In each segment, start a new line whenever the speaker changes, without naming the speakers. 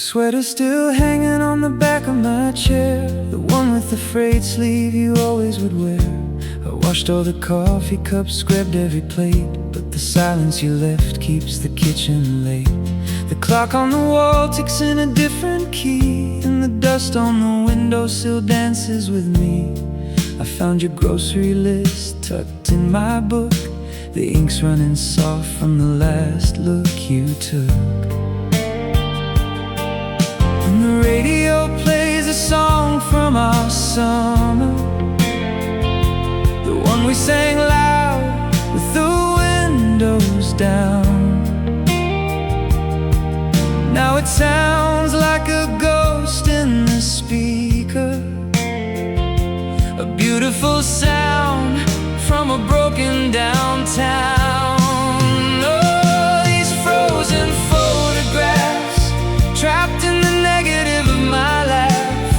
sweater still hanging on the back of my chair, the one with the frayed sleeve you always would wear. I washed all the coffee cups, scrubbed every plate, but the silence you left keeps the kitchen late. The clock on the wall ticks in a different key, and the dust on the windowsill dances with me. I found your grocery list tucked in my book, the ink's running soft from the last look you took. And the radio plays a song from our summer, the one we sang loud with the windows down. Now it sounds like a ghost in the speaker, a beautiful sound from a broken downtown. Oh, these frozen photographs, trapped in the negative of my life.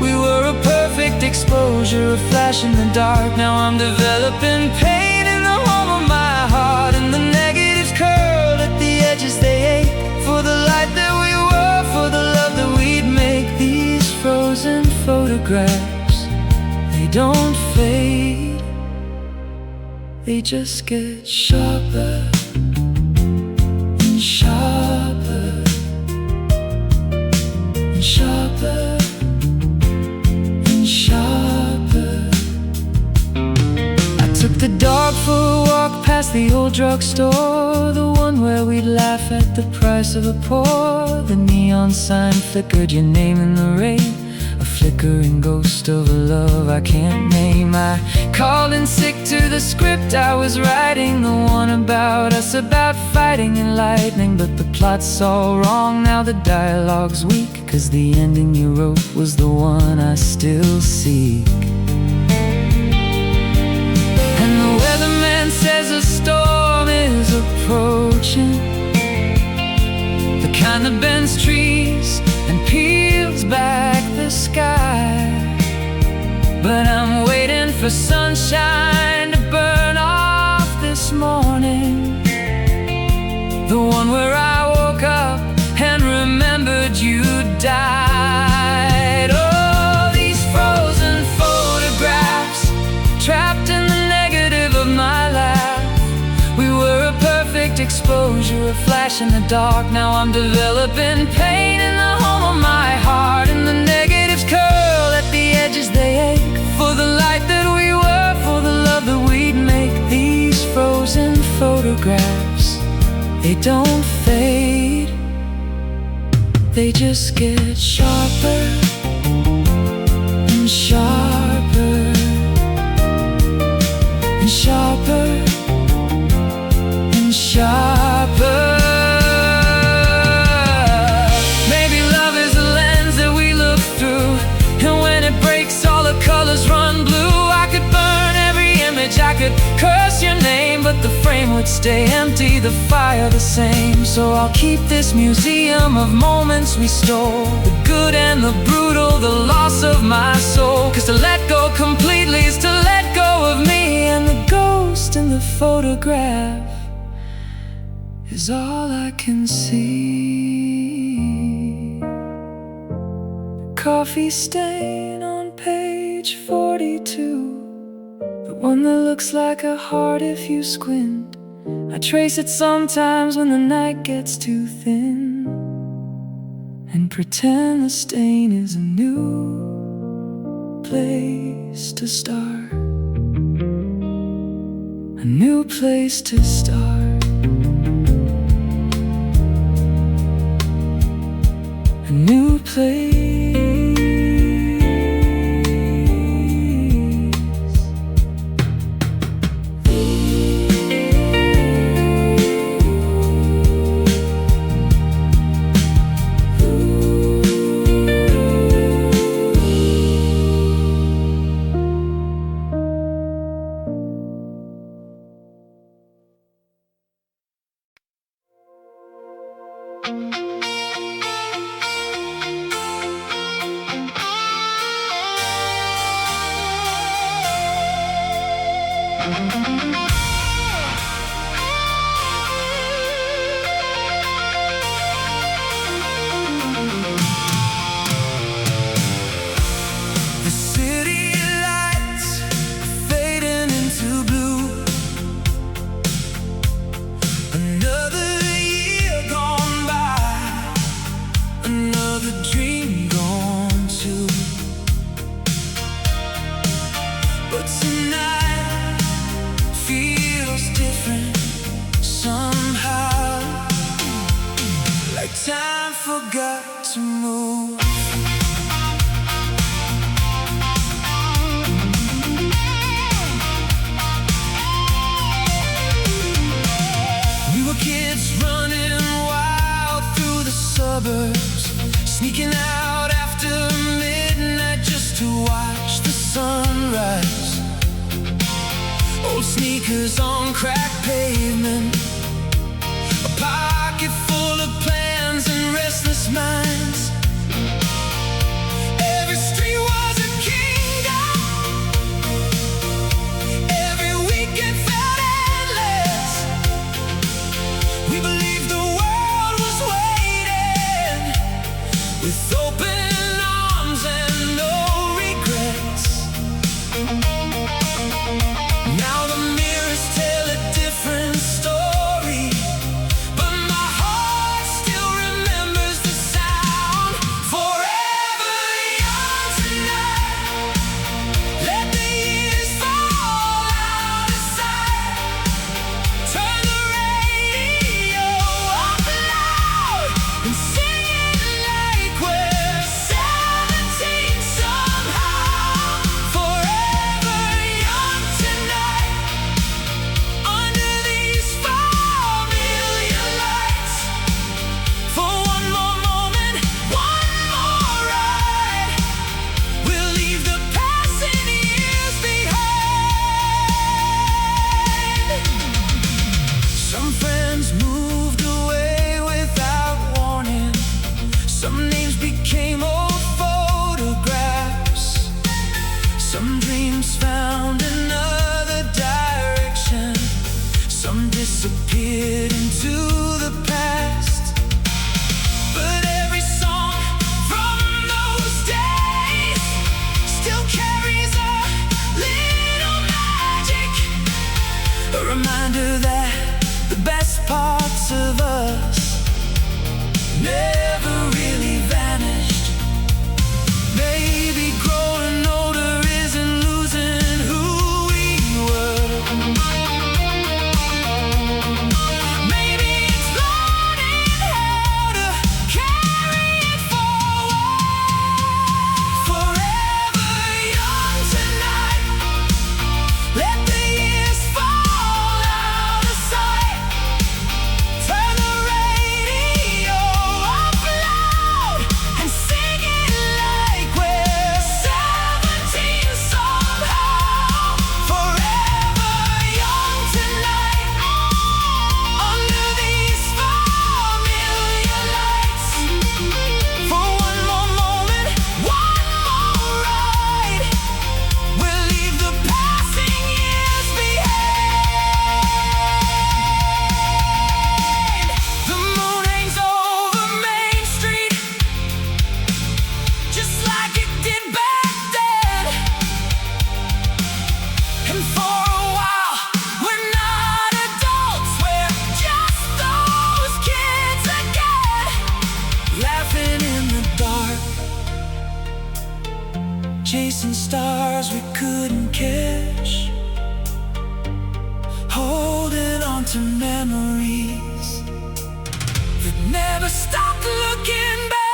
We were a perfect exposure, a flash in the dark. Now I'm developing pain in the home of my heart, and the negatives curled at the edges, they ache for the light that we were, for the love that we'd make. These frozen photographs, they don't fade, they just get sharper and sharper and sharper and sharper. I took the dog for a walk past the old drugstore, the one where we'd laugh at the price of a pour. The neon sign flickered your name in the rain, a flickering ghost of a love I can't name. I called in sick to the script I was writing, the one about us, about fighting and lightning. But the plot's all wrong now, the dialogue's weak, 'cause the ending you wrote was the one I still seek. And the weatherman says a storm is approaching, the kind that bends trees and peels back the sky. But I'm waiting for sunshine to burn off this morning, the one where I woke up and remembered you died. Oh, these frozen photographs, trapped in the negative of my life. We were a perfect exposure, a flash in the dark. Now I'm developing pain in the home of my heart, and the negatives curl at the edges, they ache for the light that we were, for the love that we'd make. These frozen photographs, they don't fade, they just get sharper and sharper and sharper and sharper. Maybe love is a lens that we look through, and when it breaks all the colors run blue. I could burn every image, I could curse your name, but the frame would stay empty, the fire the same. So I'll keep this museum of moments we stole, the good and the brutal, the loss of my soul. 'Cause to let go completely is to let go of me, and the ghost in the photograph is all I can see. Coffee stain on page 42, the one that looks like a heart if you squint. I trace it sometimes when the night gets too thin, and pretend the stain is a new place to start, a new place to start, a new place. time forgot to move. We were kids running wild through the suburbs, sneaking out after midnight just to watch the sunrise. Old sneakers on cracked pavement, a pocket full of plans and restless minds. Every street was a kingdom, every weekend felt endless. We believed the world was waiting, with open arms and no regrets. Now the mirrors tell a different story, but my heart still remembers the sound. Forever young tonight, let the years fall out of sight. Turn the radio up loud and sing it like we're 17 somehow. Forever young tonight, under these familiar lights. For one more moment, one more ride, we'll leave the passing years behind. Some friends moved away without warning. Some names became old photographs. Some dreams found another direction. Some disappeared into the past. But every song from those days still carries a little magic, a reminder that the best parts of us never really vanished. Maybe growing older isn't losing who we were. Maybe it's learning how to carry it forward. Forever young tonight, let the years fall out of sight. Turn the radio up loud and sing it like we're 17 somehow. Forever young tonight, under these familiar lights. For one more moment, one more ride, we'll leave the passing years behind. The moon hangs over Main Street, just like it did back then. And for a while, we're not adults, we're just those kids again, laughing in the dark, chasing stars we couldn't catch, holding on to memories that never stopped looking back.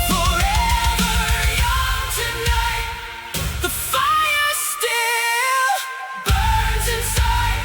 Forever young tonight, the fire still burns inside.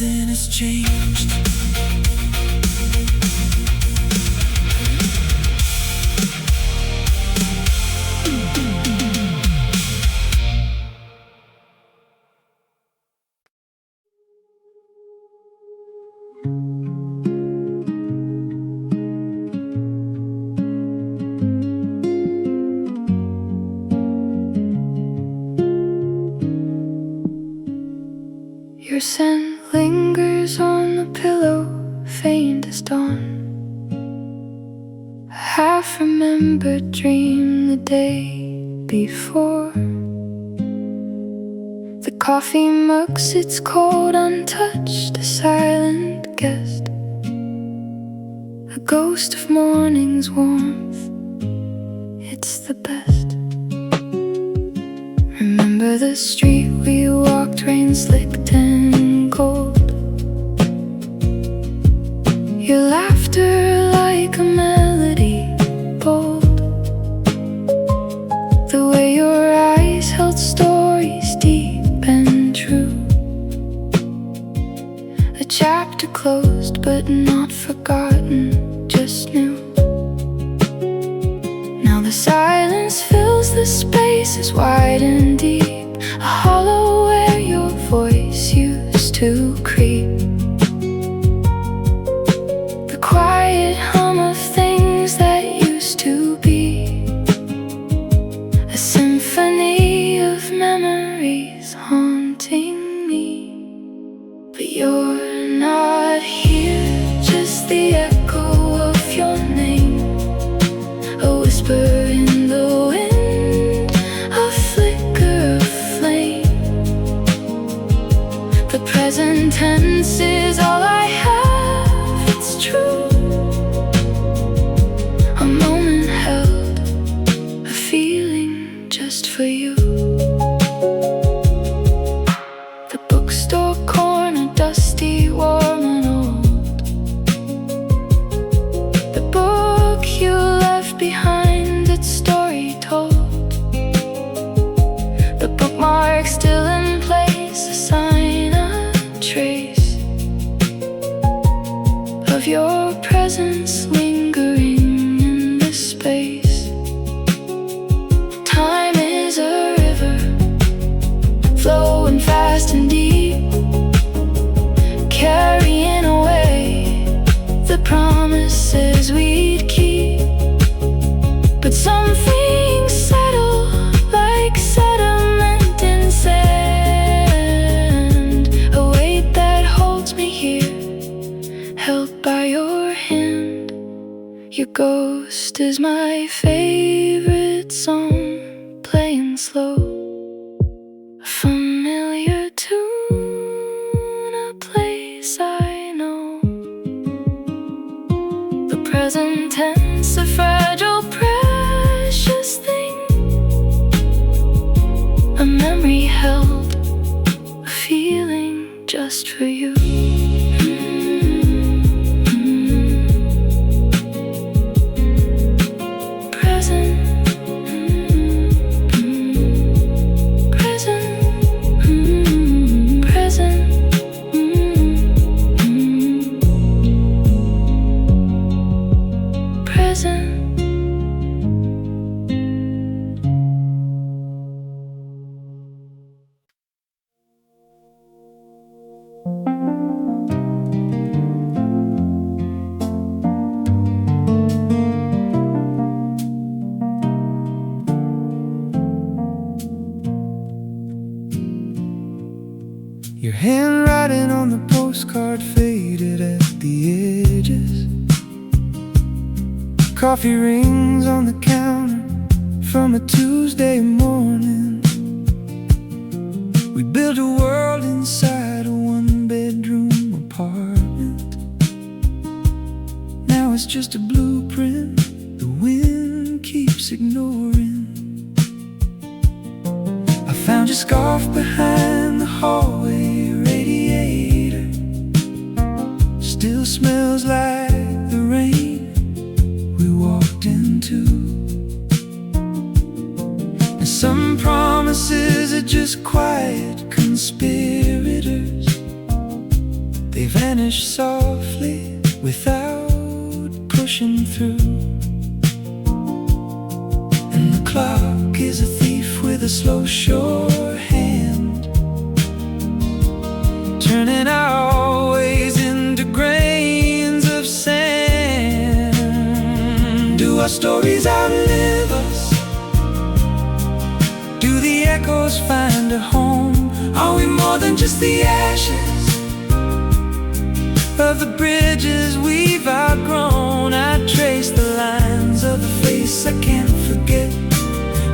nothing has changed.
Your scent lingers on the pillow, faint as dawn. A half-remembered dream the day before. The coffee mug sits cold, untouched, a silent guest, a ghost of morning's warmth. It's the best. Remember the street we walked, rain slicked and cold. Your laughter like a melody, bold. The way your eyes held stories deep and true. A chapter closed but not forgotten, just new. Now the silence fills the spaces wide and deep, a hollow where your voice used to creep. The quiet hum of things that used to be, a symphony of memories haunting me. But you're not here, just the echo of your name, a whisper in the wind, a flicker of flame. The present tense is all I have, it's true. A moment held, a feeling just for you. The bookstore corner, dusty, warm and old. The book you left behind, its story told. The bookmark still in place, a sign, a trace of your presence lingering in this space. Time is a river, flowing fast and deep, carrying away the promises we'd keep. But some things settle like sediment in sand, a weight that holds me here, held by your hand. Your ghost is my favorite song, playing slow, a familiar tune, a place I know. The present tense, a fragile, precious thing, a memory held, a feeling just for you. Present, present, present, present.
Your handwriting on the postcard faded at the edges. Coffee rings on the counter from a Tuesday morning. We built a world inside a one-bedroom apartment. Now it's just a blueprint the wind keeps ignoring. I found your scarf behind the hallway radiator. Still smells like the rain we walked into. And some promises are just quiet conspirators, vanish softly without pushing through. And the clock is a thief with a slow, sure hand, turning our always into grains of sand. Do our stories outlive us? Do the echoes find a home? Are we more than just the ashes of the bridges we've outgrown? I trace the lines of the face I can't forget,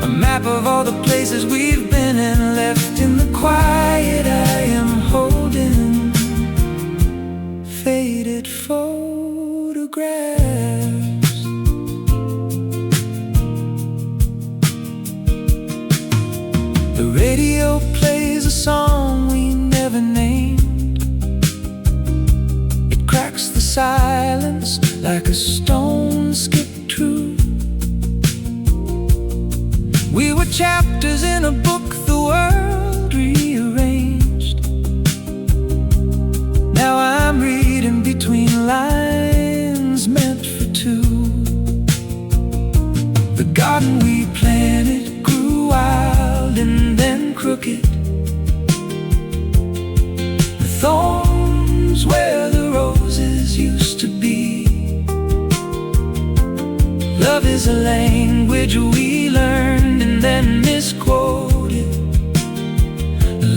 a map of all the places we've been and left in the quiet I am holding. Faded photographs. The radio plays a song we never named. It cracks the silence like a stone skipped through. We were chapters in a book the world rearranged. Now I'm reading between lines meant for two. The garden we planted grew wild and then crooked. The thorns where the roses used to be. Love is a language we learned and then misquoted.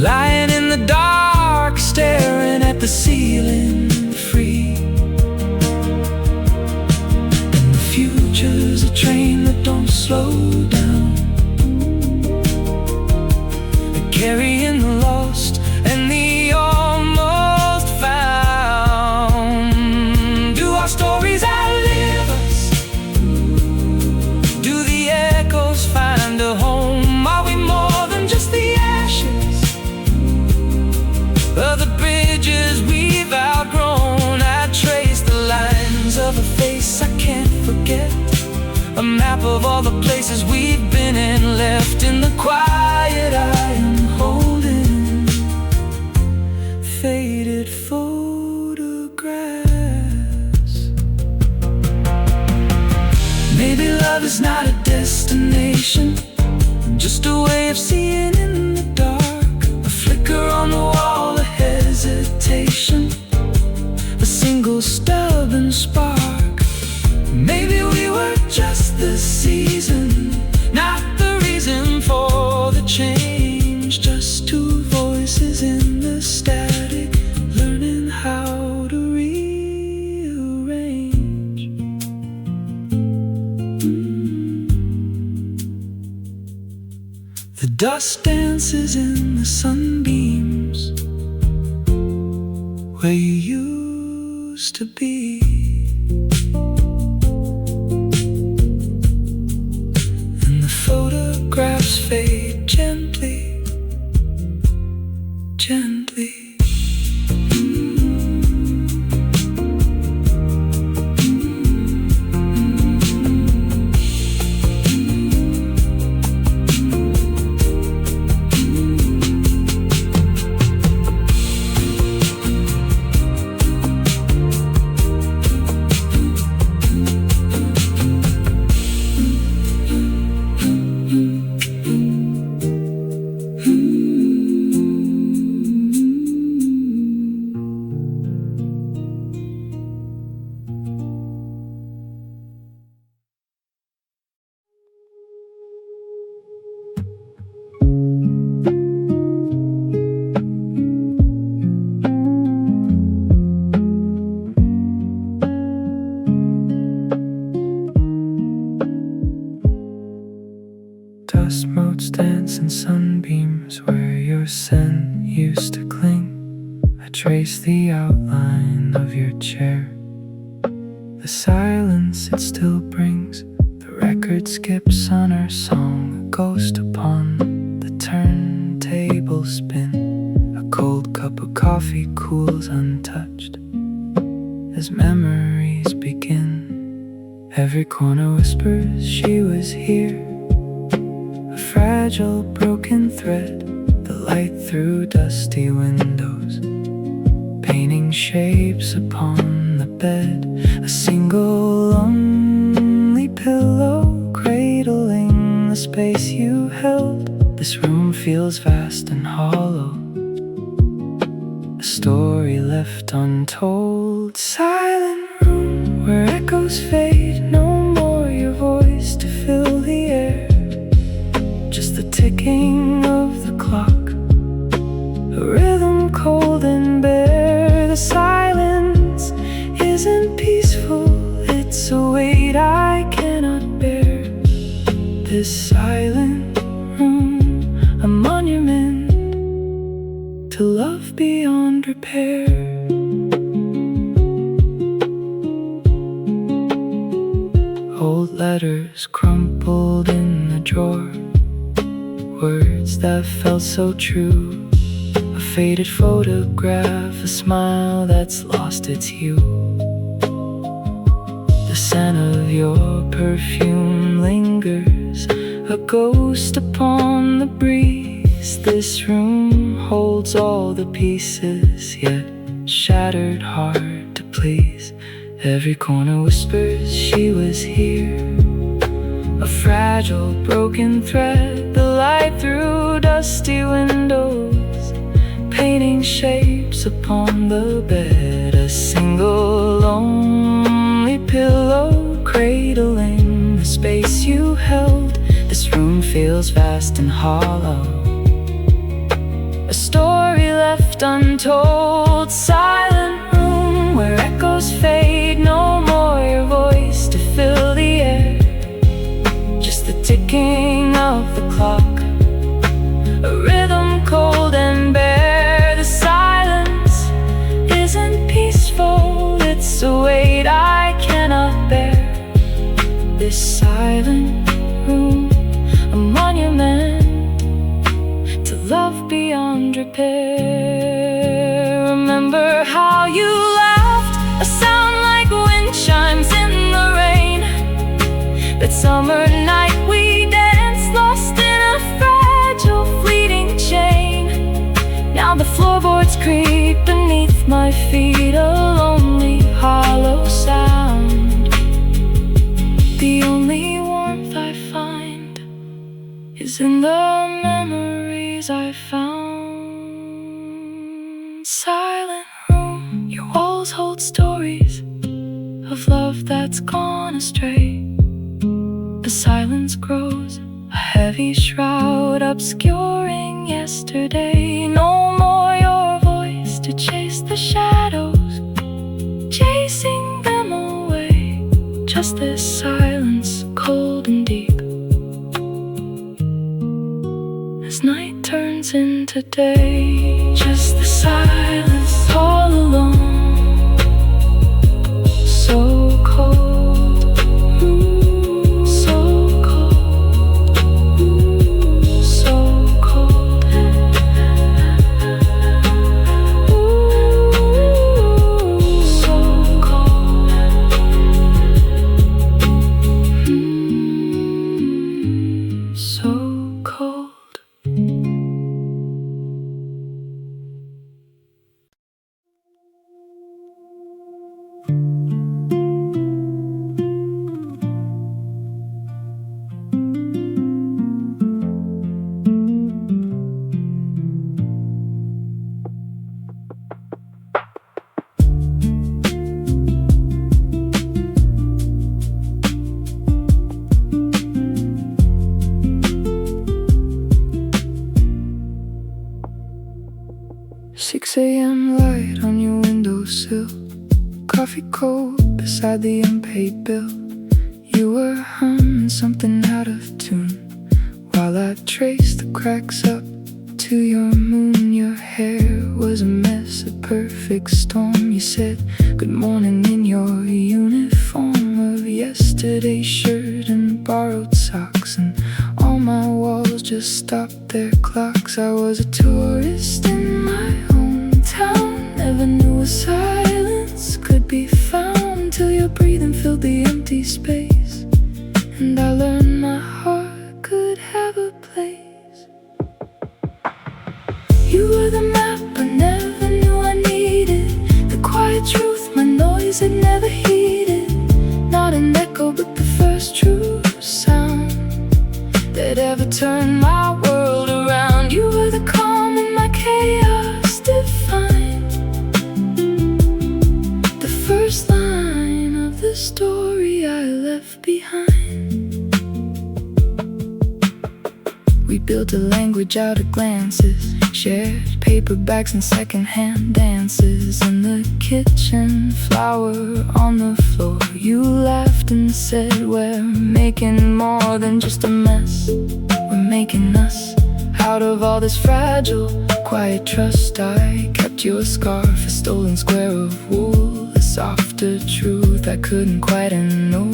Lying in the dark, staring at the ceiling, free. And the future's a train that don't slow down, carrying the lost and the almost found. Do our stories outlive us? Do the echoes find a home? Are we more than just the ashes of the bridges we've outgrown? I trace the lines of a face I can't forget, a map of all the places we've been and left in the quiet I am holding. Faded photographs. Maybe love is not a destination, just a way of seeing in the dark. A flicker on the wall, a hesitation, a single stubborn spark. Maybe we were just the season, not the reason for the change. Just two voices in the static, learning how to rearrange. The dust dances in the sunbeams where you used to be. Photographs fade gently, gently. Dust motes dance in sunbeams where your scent used to cling. I trace the outline of your chair, the silence it still brings. The record skips on our song, a ghost upon the turntable spin. A cold cup of coffee cools untouched as memories begin. Every corner whispers she was here, a fragile broken thread, the light through dusty windows, painted painting shapes upon the bed. A single lonely pillow cradling the space you held. This room feels vast and hollow, a story left untold. Silent room where echoes fade, no more your voice to fill the air. Just the ticking of the clock, a rhythm cold and bare. The silence isn't peaceful, it's a weight I cannot bear. This silent room, a monument to love beyond repair. Old letters crumpled in the drawer, words that felt so true. A faded photograph, a smile that's lost its hue. The scent of your perfume lingers, a ghost upon the breeze. This room holds all the pieces, yet shattered, hard to please. Every corner whispers she was here, a fragile, broken thread, the light through dusty windows, painting shapes upon the bed. A single lonely pillow cradling the space you held. This room feels vast and hollow, a story left untold. Silent room where echoes fade, no more your voice to fill the air. Just the ticking of the clock, a rhythm cold and bare. The silence isn't peaceful, it's a weight I cannot bear. This silent room, a monument to love beyond repair. Remember how you laughed, a sound like wind chimes in the rain. That summer night we danced, lost in a fragile, fleeting chain. Now the floorboards creak beneath my feet, a lonely, hollow sound. The only warmth I find is in the memories I found. Silent room, your walls hold stories of love that's gone astray. The silence grows, a heavy shroud obscuring yesterday. No more your voice to chase the shadows, chasing them away. Just this silence, cold and deep, as night turns into day. Just the silence, all alone, so cold, so cold, so cold, so cold, so cold. "6 a.m. light on your windowsill, coffee cold beside the unpaid bill. You were humming something out of tune while I traced the cracks up to your moon. Your hair was a mess, a perfect storm. You said good morning in your uniform of yesterday's shirt and borrowed socks, and all my walls just stopped their clocks. I was a tourist in my hometown, never knew a silence could be found till your breathing filled the empty space, and I learned my heart could have a place. You were the map I never knew I needed,
left behind. We built a language out of glances, shared paperbacks and secondhand dances. In the kitchen, flour on the floor. You laughed and said, we're making more than just a mess. We're making us. Out of all this fragile, quiet trust, I kept your scarf, a stolen square of wool, a softer truth I couldn't quite know.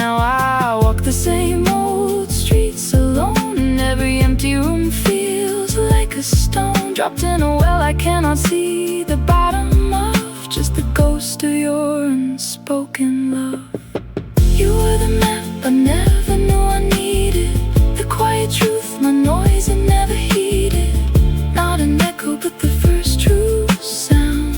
Now I walk the same old streets alone, and every empty room feels like a stone dropped in a well I cannot see the bottom of, just the ghost of your unspoken love. You were the map I never knew I needed, the quiet truth, my noise I never heeded. Not an echo, but the first true sound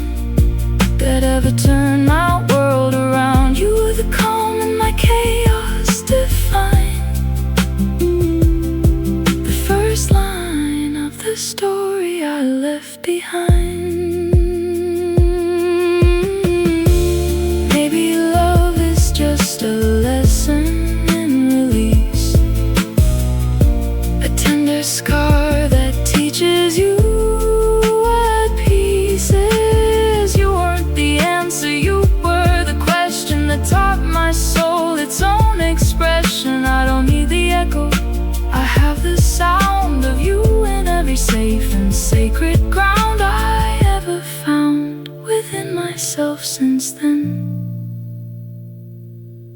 that ever turned my world around. You were the calm in my chaos defined, the first line of the story I left behind. Maybe love is just a lesson scar that teaches you what peace is. You weren't the answer, you were the question that taught my soul its own expression. I don't need the echo, I have the sound of you in every safe and sacred ground I ever found within myself since then.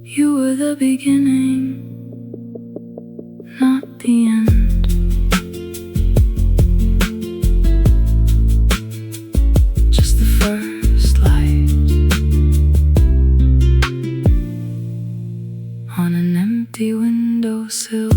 You were the beginning, not the end. On an empty windowsill,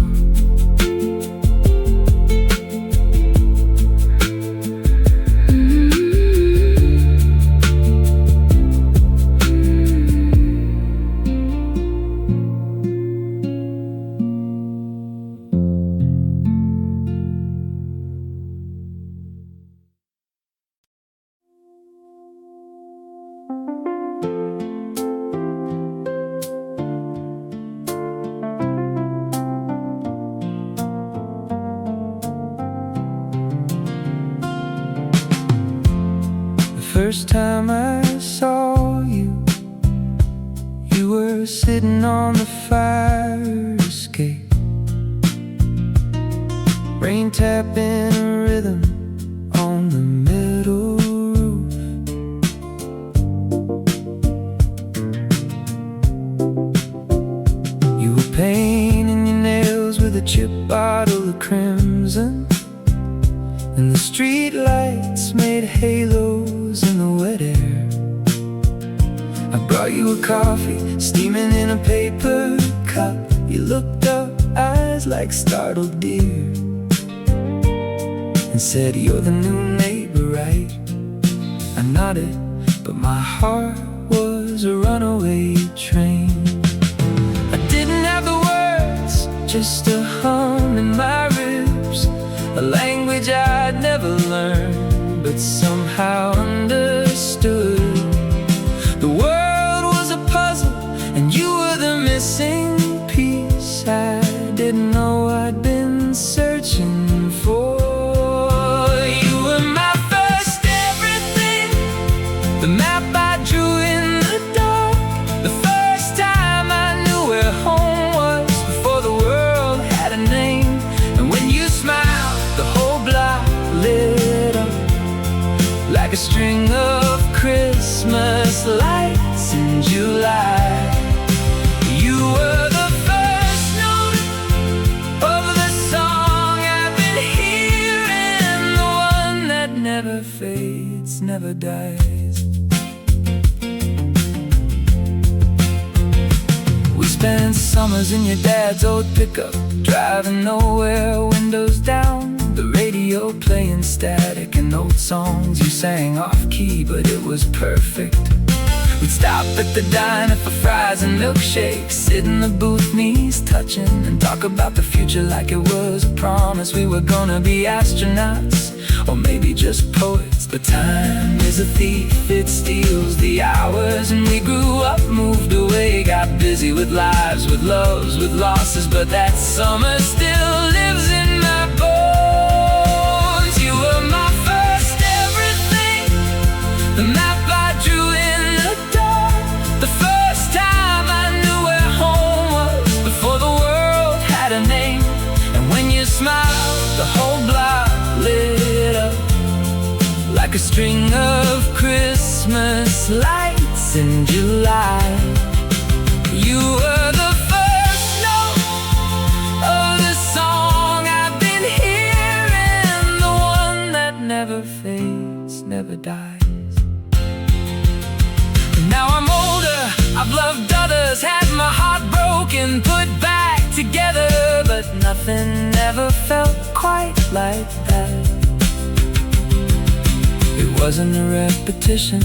first time I saw you, you were sitting on the fire escape, rain tapping a rhythm on the metal roof. You were painting your nails with a chip bottle of crimson, and the street lights made halos in the wet air. I brought you a coffee, steaming in a paper cup. You looked up, eyes like startled deer, and said, you're the new neighbor, right? I nodded, but my heart was a runaway train. I didn't have the words, just a hum in my ribs, a language I'd never learned, but somehow understood. The world was a puzzle, and you were the missing piece I didn't know I'd been searching for. You were my first everything, the map I drew in the dark, the first time I knew where home was before the world had a name. And when you smiled, the whole block lit up like a string of Christmas lights in July. You were the first note of the song I've been hearing, the one that never fades, never dies. We spent summers in your dad's old pickup, driving nowhere, windows down, the radio playing static and old songs you sang off-key, but it was perfect. We'd stop at the diner for fries and milkshakes, sit in the booth, knees touching, and talk about the future like it was a promise. We were gonna be astronauts or maybe just poets. But time is a thief, it steals the hours. And we grew up, moved away, got busy with lives, with loves, with losses. But that summer still lives in my bones. You were my first everything, the map I drew in the dark, the first time I knew where home was, before the world had a name. And when you smiled, the whole block lit up like a string of Christmas lights in July. You were the first note of the song I've been hearing, the one that never fades, never dies. Now I'm older, I've loved others, had my heart broken, put back together, but nothing ever felt quite like that. It wasn't a repetition,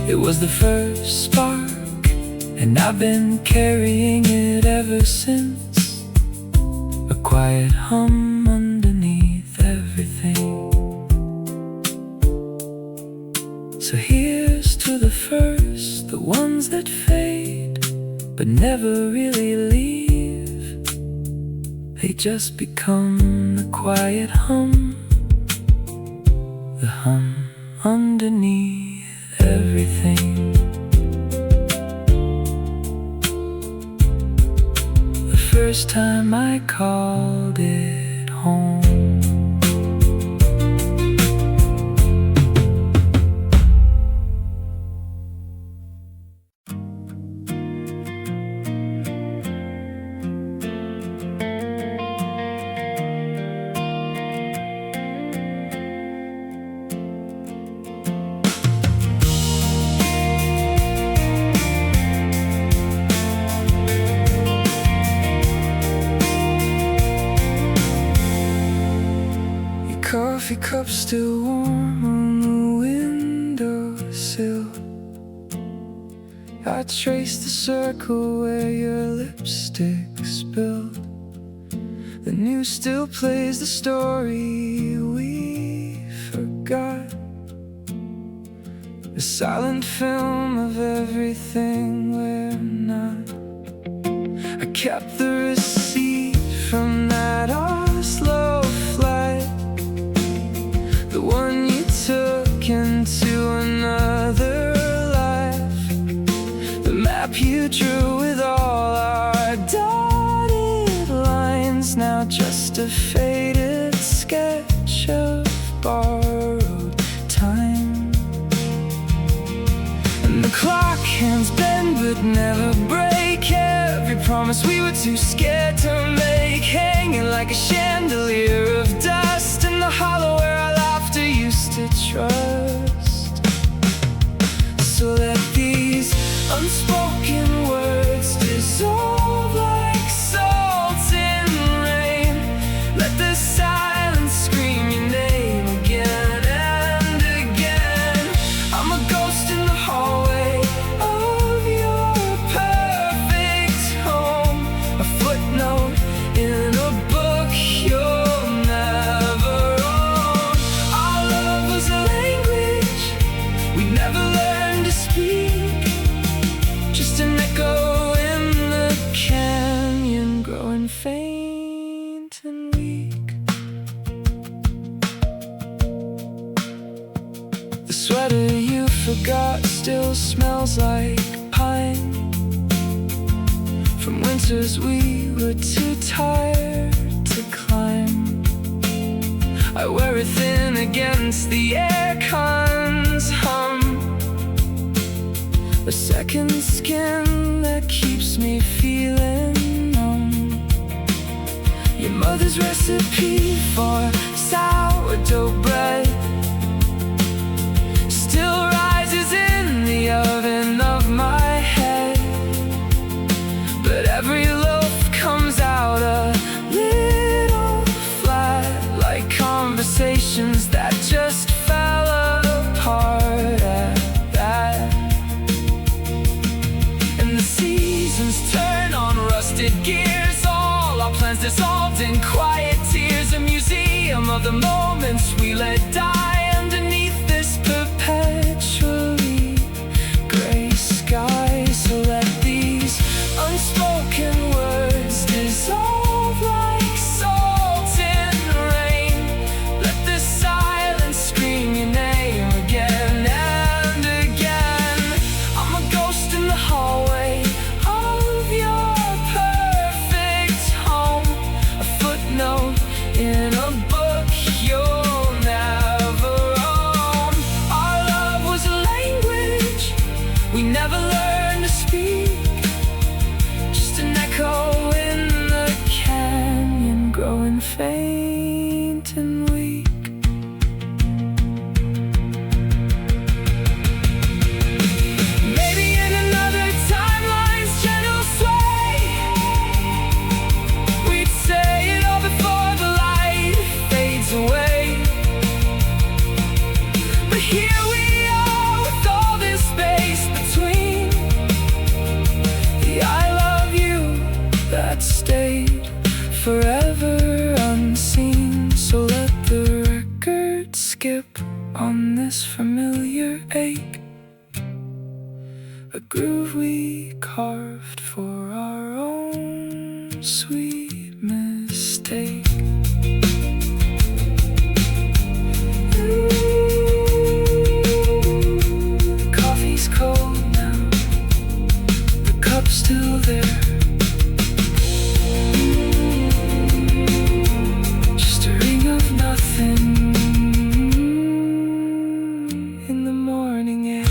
it was the first spark, and I've been carrying it ever since. A quiet hum underneath everything. So here's to the first, the ones that fade but never really leave. They just become the quiet hum, the hum underneath everything. The first time I called it home. Coffee cup still warm on the windowsill. I trace the circle where your lipstick spilled. The news still plays the story we forgot, a silent film of everything we're not. I kept the receipt from that Oslo flight, the one you took into another life, the map you drew with all our dotted lines, now just a faded sketch of borrowed time. And the clock hands bend but never break, every promise we were too scared to make, hanging like a chandelier of dust in the hollow where our laughter used to trust. So let these unspoken words dissolve like salt in rain. Let the silence scream your name again and again. I'm a ghost in the hallway of your perfect home, a footnote in a book you'll never own. Our love was a language we never learned to speak, just an echo in the canyon, growing faint and weak. The sweater you forgot still smells like pine, from winters we were too tired to climb. I wear it thin against the aircon's hum, a second skin that keeps me feeling numb. Your mother's recipe for sourdough bread still rises in the oven of my head, but every loaf comes out a little flat, like conversations that just fell apart at that. And the seasons turn on rusted gears, all our plans dissolved in quiet tears, a museum of the moments we let die underneath this perpetually gray sky. So let these unspoken words dissolve like salt in rain. Let the silence scream your name again and again. I'm a ghost in the hallway of your perfect home, a footnote in a book you'll never own. Our love was a language we never learned to speak, just an echo in the canyon, growing faint and weak. Maybe in another timeline's gentle sway, we'd say it all before the light fades away. But here we are with all this space between, the I love you that stayed forever unseen. So let the record skip on this familiar ache, a groove we carved for our own sweet mistake. The coffee's cold now, the cup's still there. Just a ring of nothing in the morning air.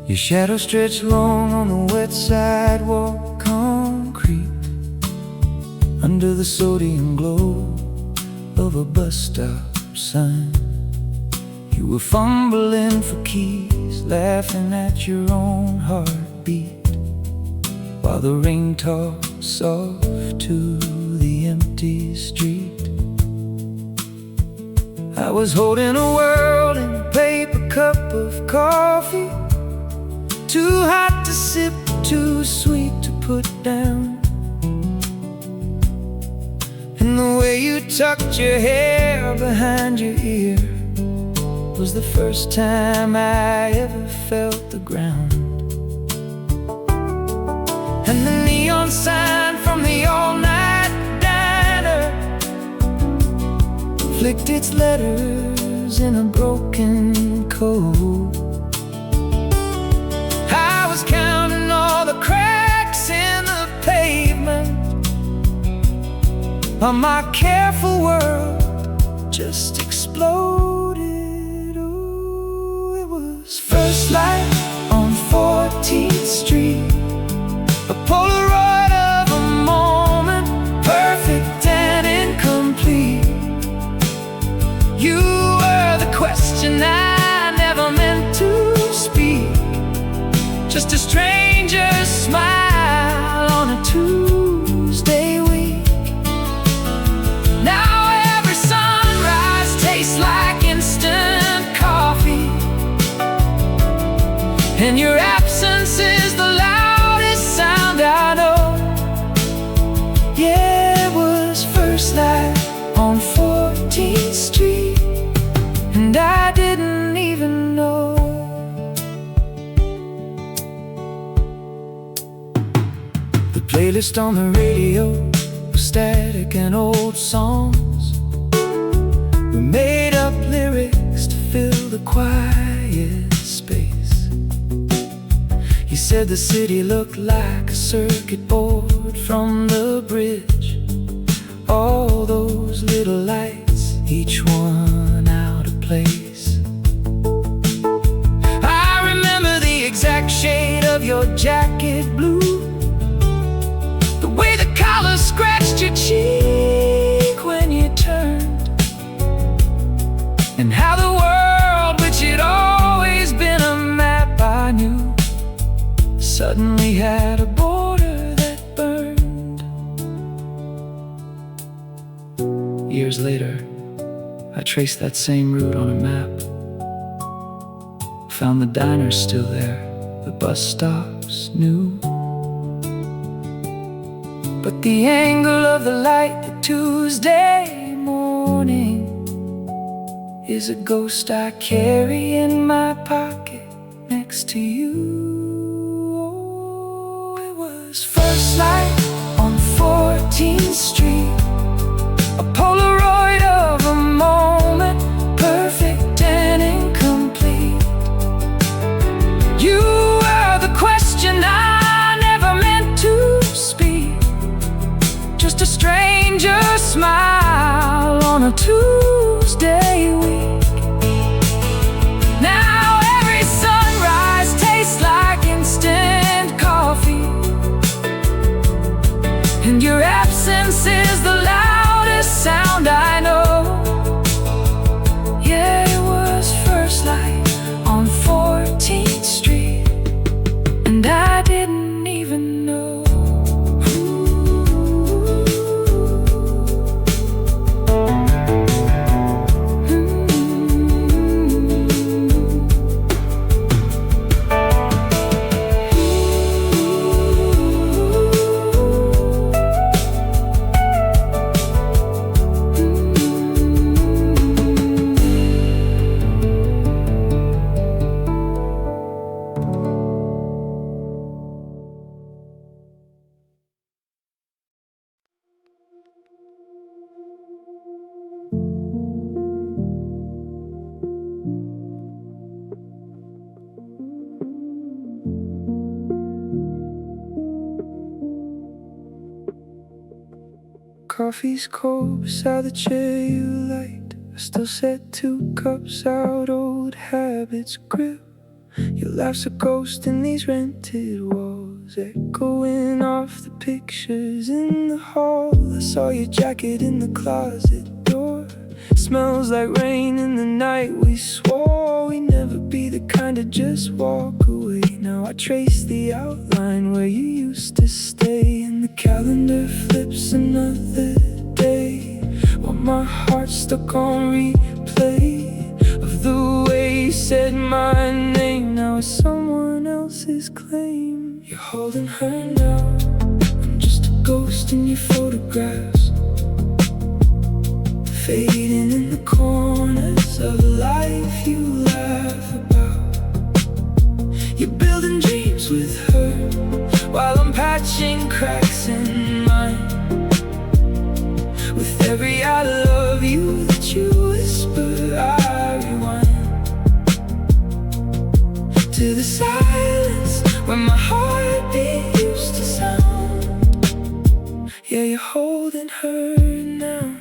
Your shadow stretched long on the wet sidewalk concrete, under the sodium glow of a bus stop sign. You were fumbling for keys, laughing at your own heartbeat, while the rain talked soft to the empty street. I was holding a world in a paper cup of coffee, too hot to sip, too sweet to put down. And the way you tucked your hair behind your ear was the first time I ever felt the ground. And the neon sign from the all-night diner flicked its letters in a broken code. I was counting all the cracks in the pavement, while my careful world just exploded. Ooh, it was first light on 14th Street, a Polaroid of a moment, perfect and incomplete. You were the question I never meant to speak, just a stranger's smile on a Tuesday week. Now every sunrise tastes like instant coffee, and your absence is the loudest sound I know. Yeah, it was first light on 14th Street, and I didn't even know. The playlist on the radio was static and old songs. We made up lyrics to fill the quiet space. You said the city looked like a circuit board from the bridge. all those little lights, each one out of place. I remember the exact shade of your jacket blue, the way the collar scratched your cheek when you turned, and how the world, which had always been a map I knew, suddenly had a border that burned. Years later, I traced that same route on a map, found the diner still there, the bus stops new, but the angle of the light that Tuesday morning is a ghost I carry in my pocket next to you. Oh, it was first light on 14th Street, a Polaroid of a moment, perfect and incomplete. You were the question I never meant to speak, just a stranger smile on a Tuesday week. Now every sunrise tastes like instant coffee, and your absence is the loudest sound I know. Yeah, it was first light on 14th Street, and I didn't even know. Coffee's cold beside the chair you light. I still set 2 cups out, old habits grip. Your life's a ghost in these rented walls, echoing off the pictures in the hall. I saw your jacket in the closet door. Smells like rain in the night. We swore we'd never be the kind to just walk away. Now I trace the outline where you used to stay, and the calendar flips another day, while my heart's stuck on replay of the way you said my name. Now it's someone else's claim. You're holding her now, I'm just a ghost in your photographs, fading in the corners of a life you laugh about. You're building dreams with her, while I'm patching cracks in mine. With every I love you that you whisper, I rewind to the silence where my heartbeat used to sound. Yeah, you're holding her now.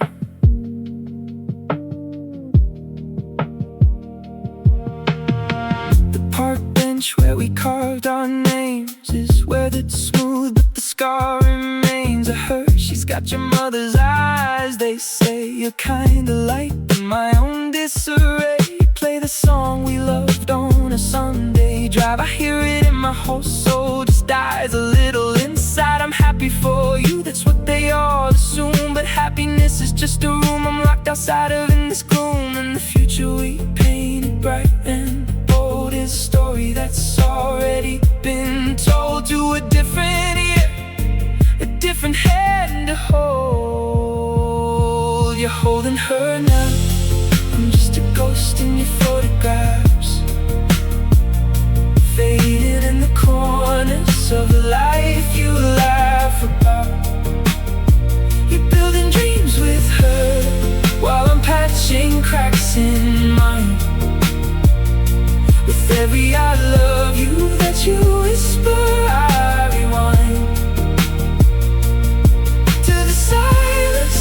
Park bench where we carved our names is weathered smooth, but the scar remains. I heard she's got your mother's eyes. They say you're kinda light in my own disarray. Play the song we loved on a Sunday drive. I hear it in my whole soul, just dies a little inside. I'm happy for you, that's what they all assume, but happiness is just a room I'm locked outside of in this gloom. And the future we painted bright and a story that's already been told to a different ear, a different hand to hold. You're holding her now, I'm just a ghost in your photographs, faded in the corners of a life you laugh about. You're building dreams with her, while I'm patching cracks in mine. With every I love you that you whisper, I rewind to the silence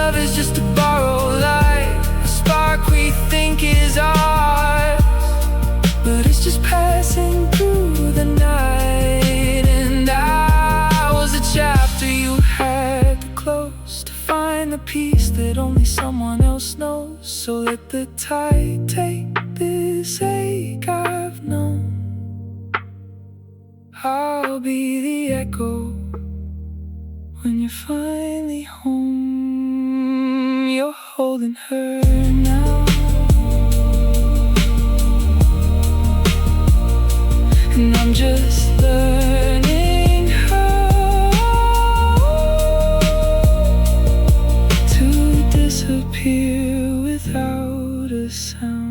love is just a borrowed light, a spark we think is ours, but it's just passing through the night. And I was a chapter you had to close to find the peace that only someone else knows. So let the tide take this ache I've known. I'll be the echo when you're finally home. You're holding her now, and I'm just learning how to disappear without a sound.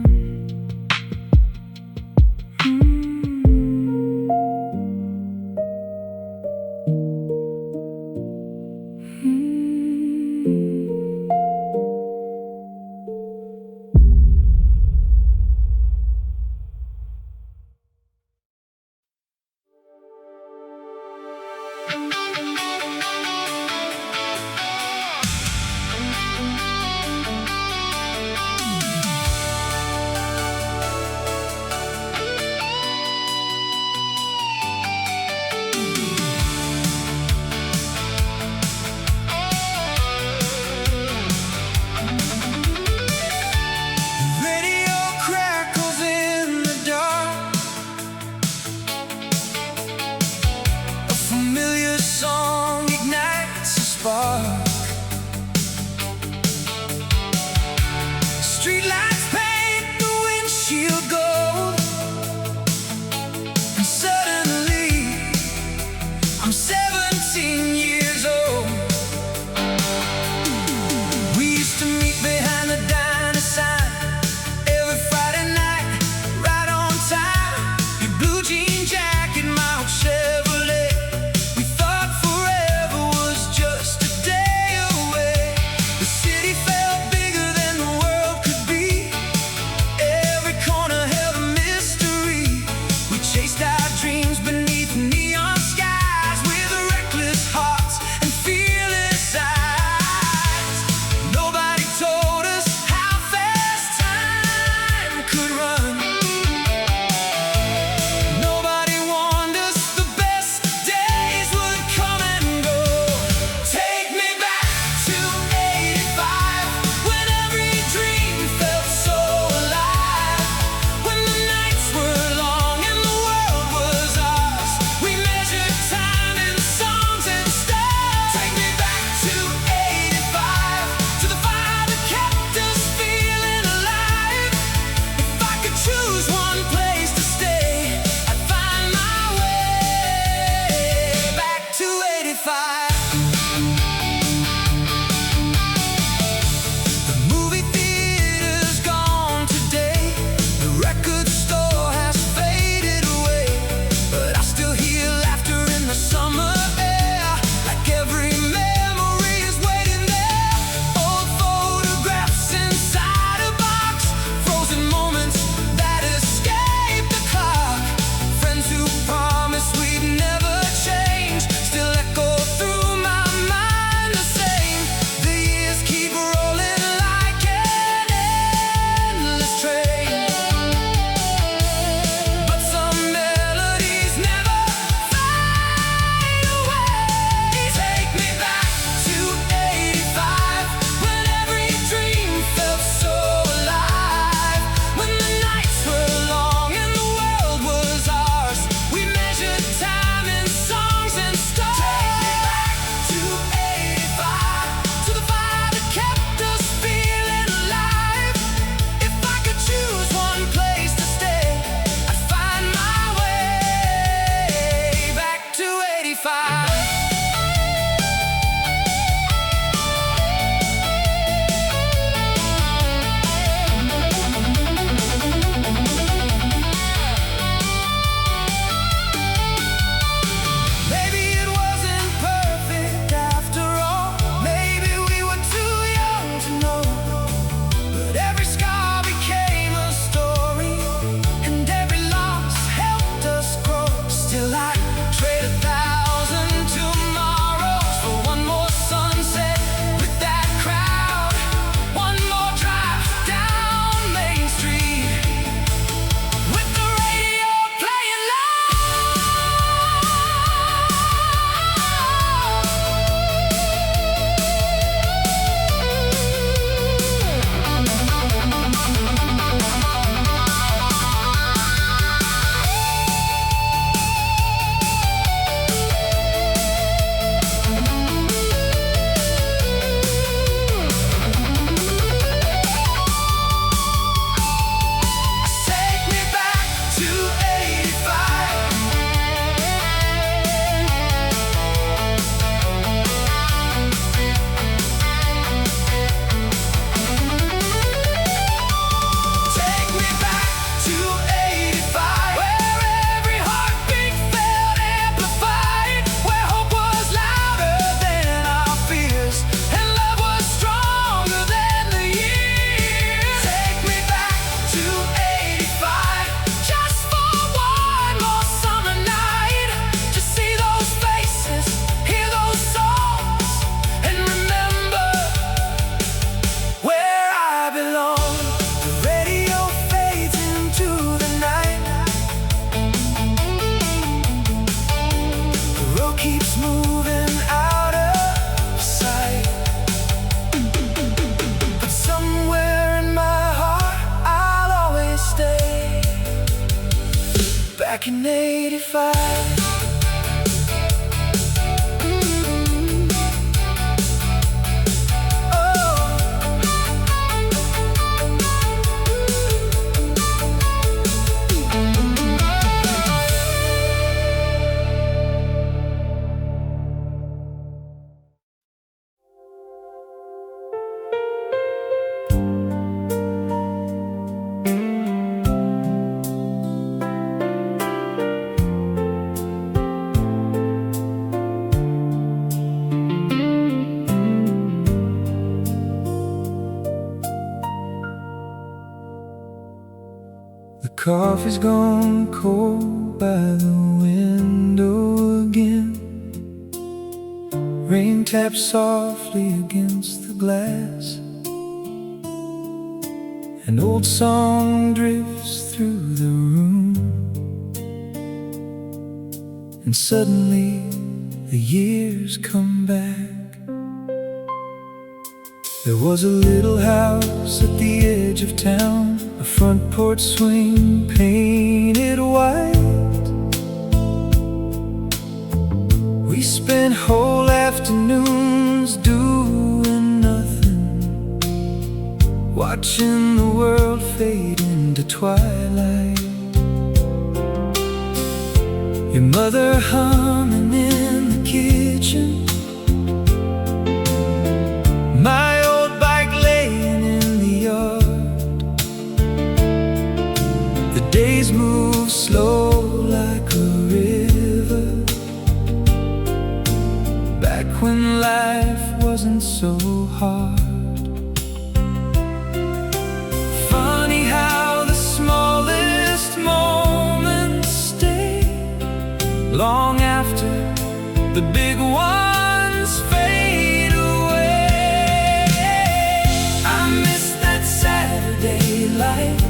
Streetlights paint the windshield gold, and suddenly I'm 17 years old. We used to meet behind the diner sign every Friday night, right on time. Your blue jean jacket, my old Chevrolet. We thought forever was just a day away. The city felt bigger than the world could be. Every corner held a mystery. We chased our dreams beneath neon skies with back in '85. The coffee's gone cold by the window again. Rain taps softly against the glass. An old song drifts through the room, and suddenly the years come back. There was a little house at the edge of town, a front porch swing painted white. We spent whole afternoons doing nothing, watching the world fade into twilight. Your mother humming in the kitchen, my old bike laying in the yard. The days move slow like a river, back when life wasn't so hard. Funny how the smallest moments stay long after the big ones fade away. I miss that Saturday light,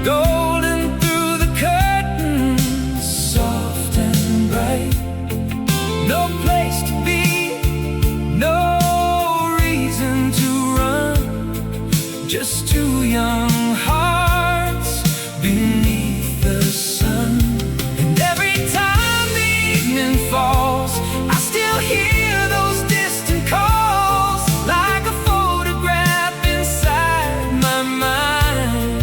golden through the curtains, soft and bright. No place to be, no reason to run, just two young hearts beneath the sun. And every time the evening falls, I still hear those distant calls, like a photograph inside my mind,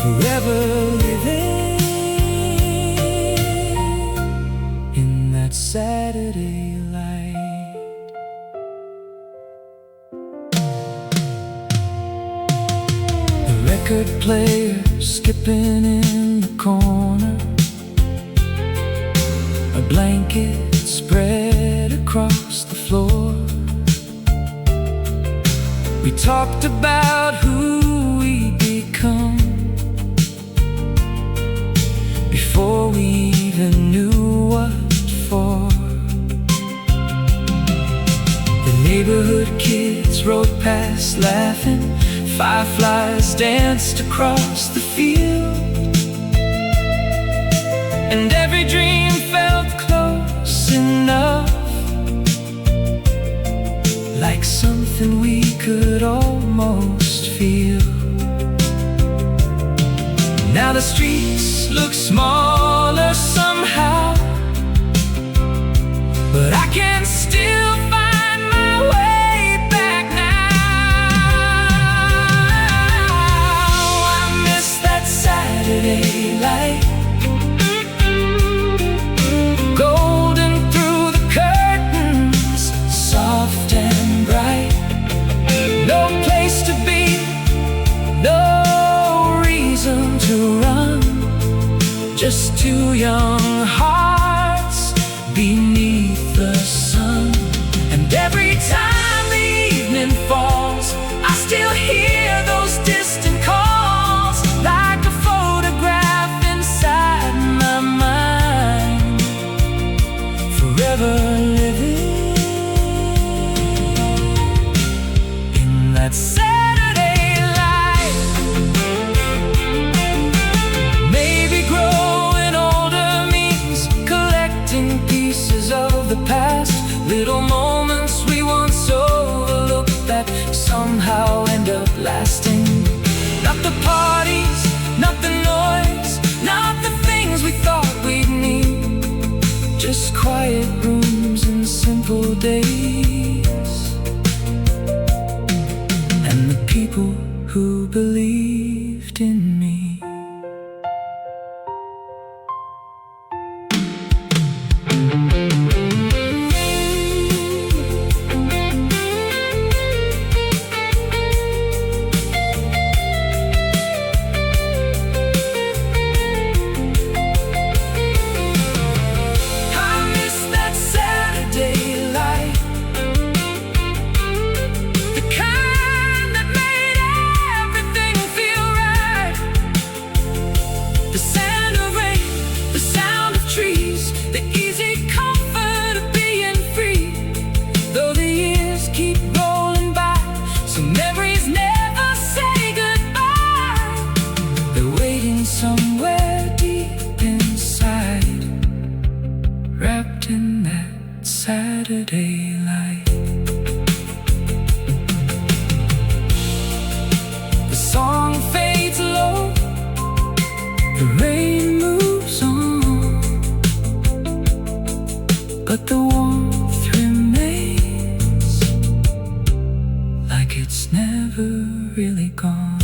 forever living in that Saturday light. The record player skipping in the corner, a blanket spread across the floor. We talked about who we'd become before we even knew what for. The neighborhood kids rode past laughing, fireflies danced across the field, and every dream felt close enough, like something we could almost feel. Now the streets look smaller somehow, but I can still find my way back now. I miss that Saturday light, golden through the curtains, soft and bright. No place to be, no reason to run, just two young hearts beneath the sun. And every time the evening falls, I still hear those distant calls, like a photograph inside my mind, forever living in that Saturday light. Maybe growing older means believed in me. Somewhere deep inside, wrapped in that Saturday light. The song fades low, the rain moves on, but the warmth remains, like it's never really gone.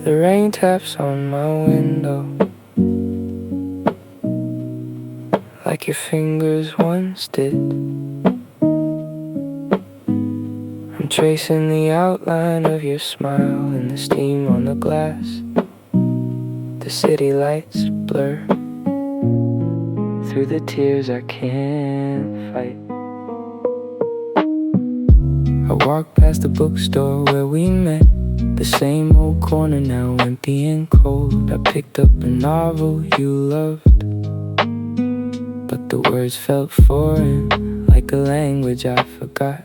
The rain taps on my window, like your fingers once did. I'm tracing the outline of your smile in the steam on the glass. The city lights blur through the tears I can't fight. I walk past the bookstore where we met, the same old corner now empty and cold. I picked up a novel you loved, but the words felt foreign, like a language I forgot.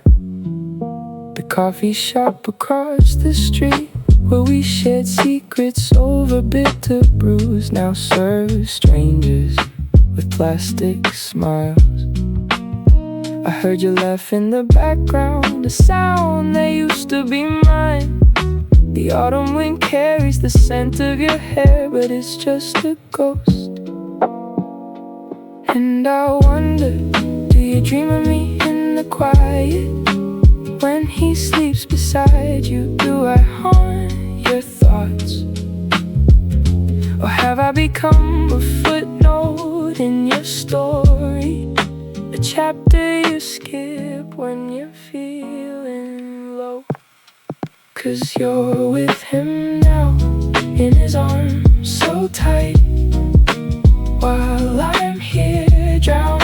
The coffee shop across the street, where we shared secrets over bitter brews, now serves strangers with plastic smiles. I heard you laugh in the background, a sound that used to be mine. The autumn wind carries the scent of your hair, but it's just a ghost. And I wonder, do you dream of me in the quiet? When he sleeps beside you, do I haunt your thoughts? Or have I become a footnote in your story, a chapter you skip when you're feeling low? 'Cause you're with him now, in his arms so tight, while I'm here drowning